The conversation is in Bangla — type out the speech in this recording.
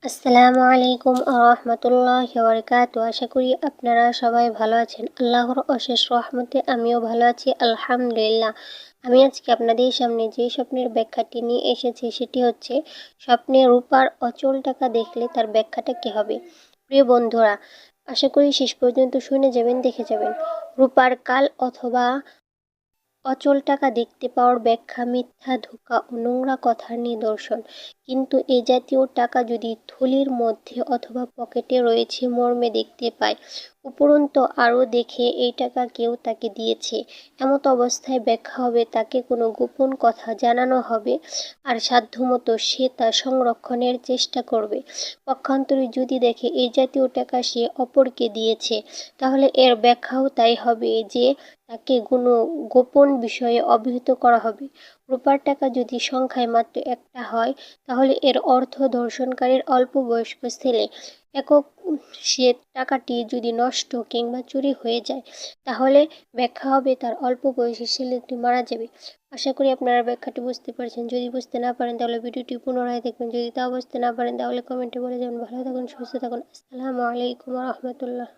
আসসালামু আলাইকুম রাহমাতুল্লাহি ওয়া বারাকাতুহু। আশা করি আপনারা সবাই ভালো আছেন। আল্লাহর অশেষ রহমতে আমিও ভালো আছি, আলহামদুলিল্লাহ। আমি আজকে আপনাদের সামনে যে স্বপ্নের ব্যাখ্যাটি নিয়ে এসেছি সেটি হচ্ছে স্বপ্নে রূপার অচল টাকা দেখলে তার ব্যাখ্যাটা কী হবে। প্রিয় বন্ধুরা, আশা করি শেষ পর্যন্ত শুনে যাবেন, দেখে যাবেন। রূপার কাল অথবা অচল টাকা দেখতে পাওয়ার ব্যাখ্যা মিথ্যা, ধোঁকা ও নোংরা কথার নিদর্শন। কিন্তু এ জাতীয় টাকা যদি থলির মধ্যে অথবা পকেটে রয়েছে মর্মে দেখতে পায়, উপরন্তু আরও দেখে এই টাকা কেউ তাকে দিয়েছে, এমত অবস্থায় ব্যাখ্যা হবে তাকে কোনো গোপন কথা জানানো হবে, আর সাধ্যমতো সে তা সংরক্ষণের চেষ্টা করবে। পক্ষান্তরে যদি দেখে এই জাতীয় টাকা সে অপরকে দিয়েছে, তাহলে এর ব্যাখ্যাও তাই হবে যে তাকে কোনো গোপন বিষয়ে অবহিত করা হবে। রূপার টাকা যদি সংখ্যায় মাত্র একটা হয়, তাহলে এর অর্থ ধর্ষণকারীর অল্প বয়স্ক ছেলে। একক সে টাকাটি যদি নষ্ট কিংবা চুরি হয়ে যায়, তাহলে ব্যাখ্যা হবে তার অল্প বয়সী ছেলেটি মারা যাবে। আশা করি আপনারা ব্যাখ্যাটি বুঝতে পারছেন। যদি বুঝতে না পারেন তাহলে ভিডিওটি পুনরায় দেখবেন। যদি তা বুঝতে না পারেন তাহলে কমেন্টে বলে যাবেন। ভালো থাকুন, সুস্থ থাকুন। আসসালামু আলাইকুম রহমতুল্লাহ।